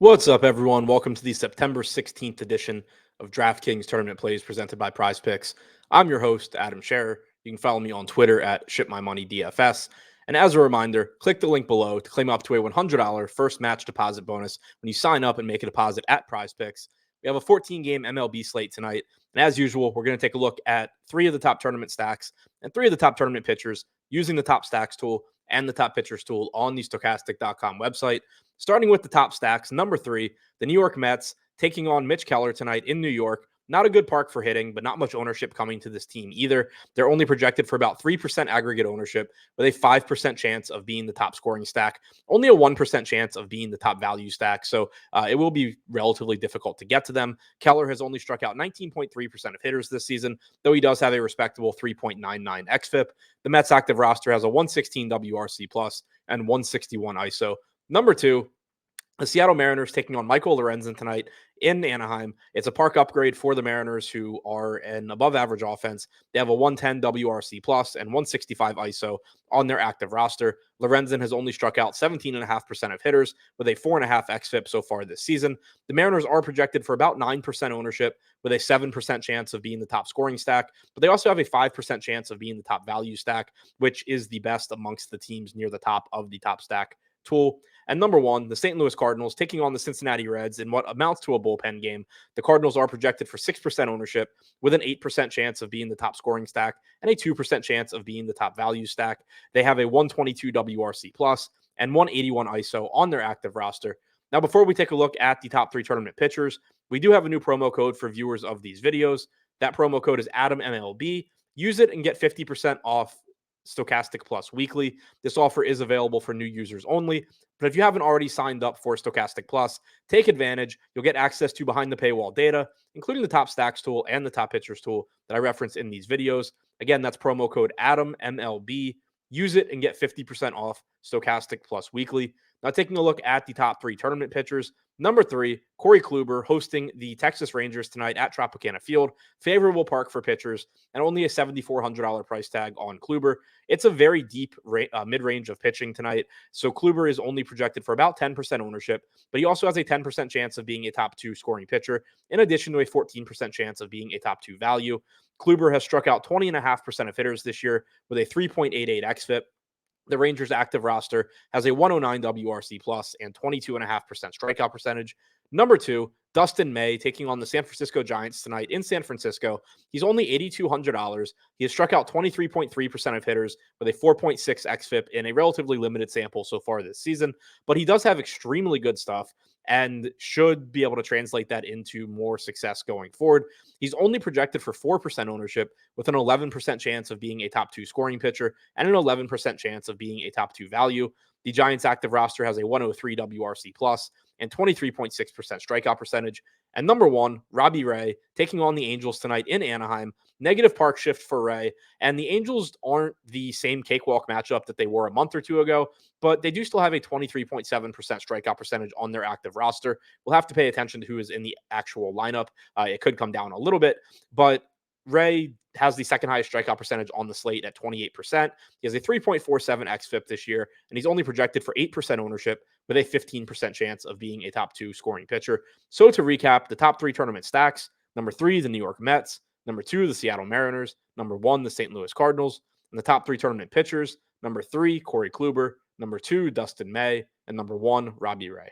What's up, everyone? Welcome to the September 16th edition of DraftKings Tournament Plays presented by Prize Picks. I'm your host, Adam Scherer. You can follow me on Twitter at ShipMyMoneyDFS. And as a reminder, click the link below to claim up to a $100 first match deposit bonus when you sign up and make a deposit at Prize Picks. We have a 14-game MLB slate tonight. And as usual, we're going to take a look at 3 of the top tournament stacks and 3 of the top tournament pitchers using the top stacks tool and the top pitchers tool on the Stokastic.com website. Starting with the top stacks, number 3, the New York Mets taking on Mitch Keller tonight in New York. Not a good park for hitting, but not much ownership coming to this team either. They're only projected for about 3% aggregate ownership with a 5% chance of being the top scoring stack, only a 1% chance of being the top value stack. So it will be relatively difficult to get to them. Keller has only struck out 19.3% of hitters this season, though he does have a respectable 3.99 xFIP. The Mets active roster has a 116 WRC plus and 161 ISO. Number 2, the Seattle Mariners taking on Michael Lorenzen tonight in Anaheim. It's a park upgrade for the Mariners, who are an above-average offense. They have a 110 WRC plus and 165 ISO on their active roster. Lorenzen has only struck out 17.5% of hitters with a 4.5 xFIP so far this season. The Mariners are projected for about 9% ownership with a 7% chance of being the top scoring stack, but they also have a 5% chance of being the top value stack, which is the best amongst the teams near the top of the top stack tool. And number 1, the St. Louis Cardinals taking on the Cincinnati Reds in what amounts to a bullpen game. The Cardinals are projected for 6% ownership with an 8% chance of being the top scoring stack and a 2% chance of being the top value stack. They have a 122 WRC plus and 181 ISO on their active roster. Now, before we take a look at the top 3 tournament pitchers, we do have a new promo code for viewers of these videos. That promo code is AdamMLB. Use it and get 50% off Stokastic Plus weekly. This offer is available for new users only, but if you haven't already signed up for Stokastic Plus, take advantage. You'll get access to behind the paywall data, including the top stacks tool and the top pitchers tool that I reference in these videos. Again, that's promo code AdamMLB. Use it and get 50% off Stokastic Plus weekly. Now, taking a look at the top 3 tournament pitchers. Number 3, Corey Kluber hosting the Texas Rangers tonight at Tropicana Field. Favorable park for pitchers and only a $7,400 price tag on Kluber. It's a very deep mid-range of pitching tonight. So Kluber is only projected for about 10% ownership, but he also has a 10% chance of being a top 2 scoring pitcher, in addition to a 14% chance of being a top 2 value. Kluber has struck out 20.5% of hitters this year with a 3.88 xFIP. The Rangers' active roster has a 109 WRC plus and 22.5% strikeout percentage. Number 2, Dustin May taking on the San Francisco Giants tonight in San Francisco. He's only $8,200. He has struck out 23.3% of hitters with a 4.6 xFIP in a relatively limited sample so far this season, but he does have extremely good stuff and should be able to translate that into more success going forward. He's only projected for 4% ownership with an 11% chance of being a top 2 scoring pitcher and an 11% chance of being a top 2 value. The Giants active roster has a 103 WRC plus and 23.6% strikeout percentage. And number 1, Robbie Ray taking on the Angels tonight in Anaheim. Negative park shift for Ray. And the Angels aren't the same cakewalk matchup that they were a month or two ago, but they do still have a 23.7% strikeout percentage on their active roster. We'll have to pay attention to who is in the actual lineup. It could come down a little bit, but Ray has the second highest strikeout percentage on the slate at 28%. He has a 3.47 xFIP this year, and he's only projected for 8% ownership with a 15% chance of being a top 2 scoring pitcher. So to recap, the top 3 tournament stacks: number 3, the New York Mets; number 2, the Seattle Mariners; number 1, the St. Louis Cardinals; and the top 3 tournament pitchers: number 3, Corey Kluber; number 2, Dustin May; and number 1, Robbie Ray.